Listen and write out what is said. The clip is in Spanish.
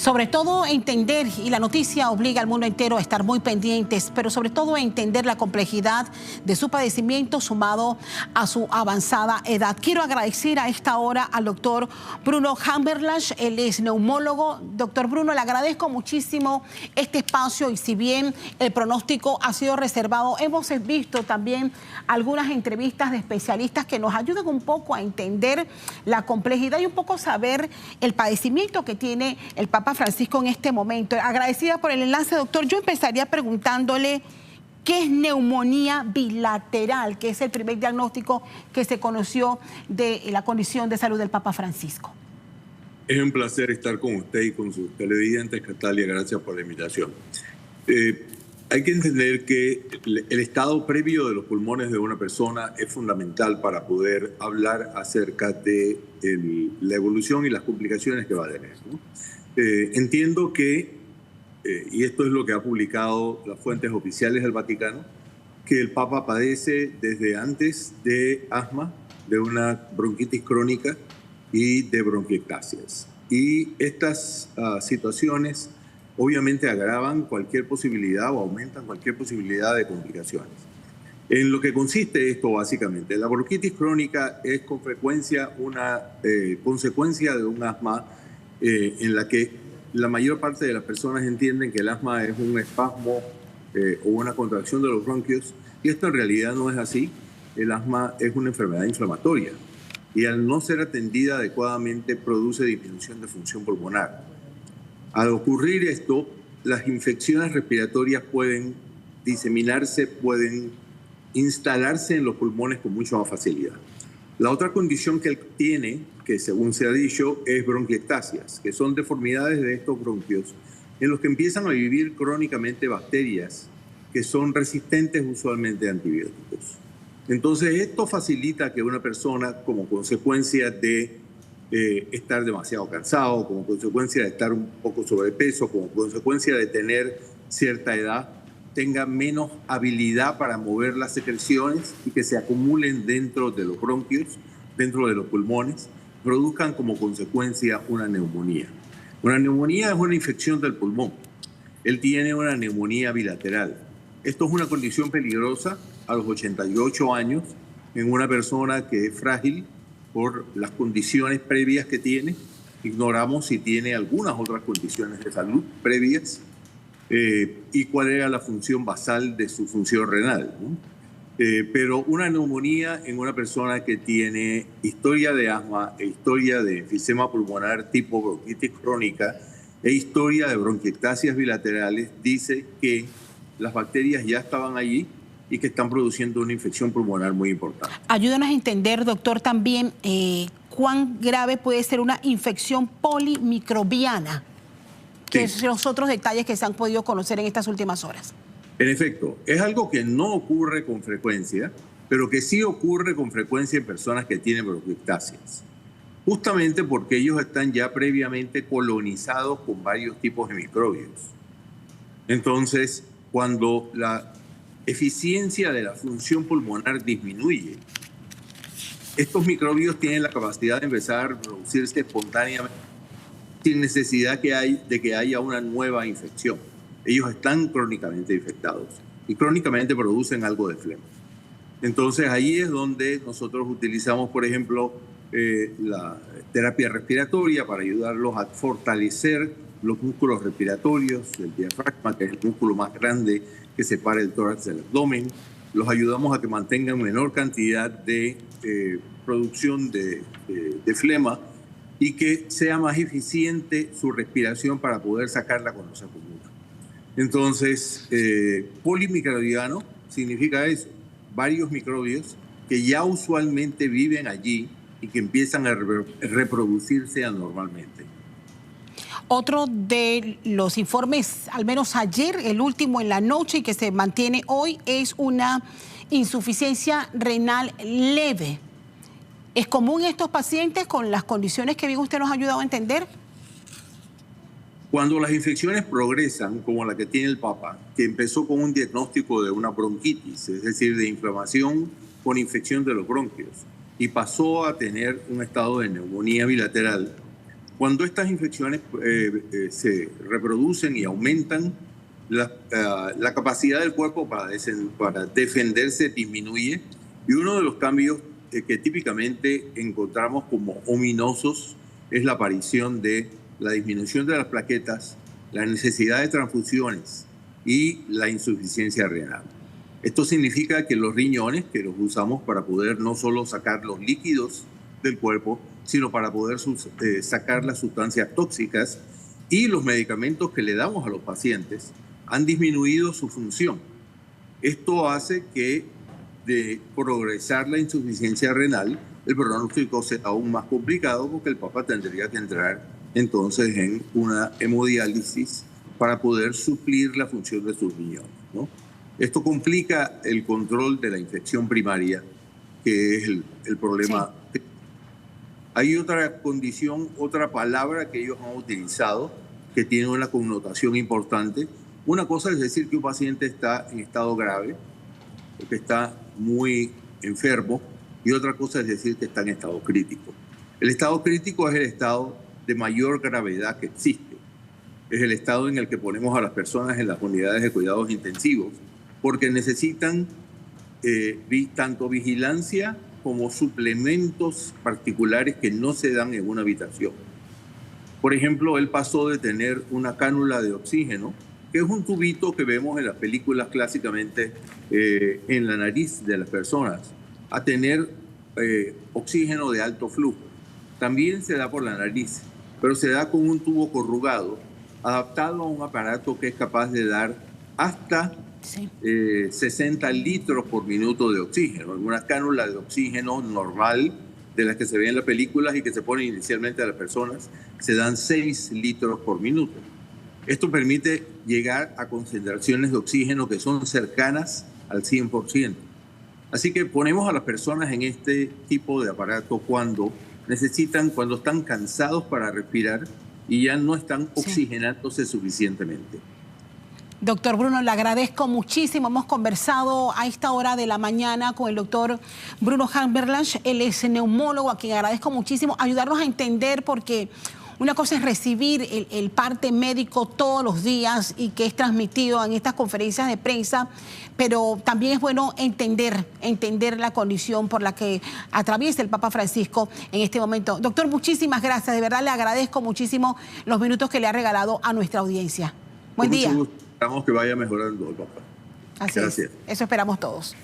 Sobre todo entender, y la noticia obliga al mundo entero a estar muy pendientes, pero sobre todo a entender la complejidad de su padecimiento sumado a su avanzada edad. Quiero agradecer a esta hora al doctor Bruno Hammerlash, él es neumólogo. Doctor Bruno, le agradezco muchísimo este espacio y si bien el pronóstico ha sido reservado, hemos visto también algunas entrevistas de especialistas que nos ayudan un poco a entender la complejidad y un poco saber el padecimiento que tiene el Papa Francisco en este momento. Agradecida por el enlace, doctor. Yo empezaría preguntándole qué es neumonía bilateral, que es el primer diagnóstico que se conoció de la condición de salud del Papa Francisco. Es un placer estar con usted y con sus televidentes, Catalia. Gracias por la invitación. Hay que entender que el estado previo de los pulmones de una persona es fundamental para poder hablar acerca de la evolución y las complicaciones que va a tener, ¿no? Entiendo que, y esto es lo que ha publicado las fuentes oficiales del Vaticano, que el Papa padece desde antes de asma, de una bronquitis crónica y de bronquiectasias. Y estas situaciones obviamente agravan cualquier posibilidad o aumentan cualquier posibilidad de complicaciones. En lo que consiste esto básicamente, la bronquitis crónica es con frecuencia una consecuencia de un asma en la que la mayor parte de las personas entienden que el asma es un espasmo o una contracción de los bronquios, y esto en realidad no es así. El asma es una enfermedad inflamatoria y al no ser atendida adecuadamente produce disminución de función pulmonar. Al ocurrir esto, las infecciones respiratorias pueden diseminarse, pueden instalarse en los pulmones con mucha más facilidad. La otra condición que él tiene, que según se ha dicho, es bronquiectasias, que son deformidades de estos bronquios en los que empiezan a vivir crónicamente bacterias que son resistentes usualmente a antibióticos. Entonces, esto facilita que una persona, como consecuencia de estar demasiado cansado, como consecuencia de estar un poco sobrepeso, como consecuencia de tener cierta edad, tenga menos habilidad para mover las secreciones y que se acumulen dentro de los bronquios, dentro de los pulmones, produzcan como consecuencia una neumonía. Una neumonía es una infección del pulmón. Él tiene una neumonía bilateral. Esto es una condición peligrosa a los 88 años en una persona que es frágil por las condiciones previas que tiene. Ignoramos si tiene algunas otras condiciones de salud previas y cuál era la función basal de su función renal, ¿no? Pero una neumonía en una persona que tiene historia de asma e historia de enfisema pulmonar tipo bronquitis crónica e historia de bronquiectasias bilaterales dice que las bacterias ya estaban allí y que están produciendo una infección pulmonar muy importante. Ayúdanos a entender, doctor, también cuán grave puede ser una infección polimicrobiana, que son los otros detalles que se han podido conocer en estas últimas horas. En efecto, es algo que no ocurre con frecuencia, pero que sí ocurre con frecuencia en personas que tienen bronquiectasias, justamente porque ellos están ya previamente colonizados con varios tipos de microbios. Entonces, cuando la eficiencia de la función pulmonar disminuye, estos microbios tienen la capacidad de empezar a reproducirse espontáneamente sin necesidad de que haya una nueva infección. Ellos están crónicamente infectados y crónicamente producen algo de flema. Entonces ahí es donde nosotros utilizamos, por ejemplo, la terapia respiratoria para ayudarlos a fortalecer los músculos respiratorios, el diafragma, que es el músculo más grande que separa el tórax del abdomen. Los ayudamos a que mantengan menor cantidad de producción de flema y que sea más eficiente su respiración para poder sacarla cuando se acumula. Entonces, polimicrobiano significa eso, varios microbios que ya usualmente viven allí y que empiezan a reproducirse anormalmente. Otro de los informes, al menos ayer, el último en la noche y que se mantiene hoy, es una insuficiencia renal leve. ¿Es común estos pacientes con las condiciones que bien usted nos ha ayudado a entender? Cuando las infecciones progresan, como la que tiene el Papa, que empezó con un diagnóstico de una bronquitis, es decir, de inflamación con infección de los bronquios, y pasó a tener un estado de neumonía bilateral, Cuando estas infecciones se reproducen y aumentan, la capacidad del cuerpo para defenderse disminuye, y uno de los cambios que típicamente encontramos como ominosos es la aparición de la disminución de las plaquetas, la necesidad de transfusiones y la insuficiencia renal. Esto significa que los riñones, que los usamos para poder no solo sacar los líquidos del cuerpo, sino para poder sacar las sustancias tóxicas, y los medicamentos que le damos a los pacientes han disminuido su función. Esto hace que, de progresar la insuficiencia renal, el pronóstico sea aún más complicado, porque el papá tendría que entrar entonces en una hemodiálisis para poder suplir la función de sus riñones, ¿no? Esto complica el control de la infección primaria, que es el problema. Sí. Hay otra condición, otra palabra que ellos han utilizado que tiene una connotación importante. Una cosa es decir que un paciente está en estado grave, o que está muy enfermo, y otra cosa es decir que está en estado crítico. El estado crítico es el estado de mayor gravedad que existe. Es el estado en el que ponemos a las personas en las unidades de cuidados intensivos, porque necesitan tanto vigilancia como suplementos particulares que no se dan en una habitación. Por ejemplo, él pasó de tener una cánula de oxígeno, que es un tubito que vemos en las películas clásicamente en la nariz de las personas, a tener oxígeno de alto flujo. También se da por la nariz, pero se da con un tubo corrugado, adaptado a un aparato que es capaz de dar hasta 60 litros por minuto de oxígeno. En una cánula de oxígeno normal, de las que se ven en las películas y que se ponen inicialmente a las personas, se dan 6 litros por minuto. Esto permite llegar a concentraciones de oxígeno que son cercanas al 100%. Así que ponemos a las personas en este tipo de aparato cuando están cansados para respirar y ya no están oxigenándose suficientemente. Doctor Bruno, le agradezco muchísimo. Hemos conversado a esta hora de la mañana con el doctor Bruno Hammerlash. Él es neumólogo, a quien agradezco muchísimo ayudarnos a entender, porque una cosa es recibir el parte médico todos los días y que es transmitido en estas conferencias de prensa, pero también es bueno entender la condición por la que atraviesa el Papa Francisco en este momento. Doctor, muchísimas gracias. De verdad le agradezco muchísimo los minutos que le ha regalado a nuestra audiencia. Buen día. Esperamos que vaya mejorando el Papa. Así es. Eso esperamos todos.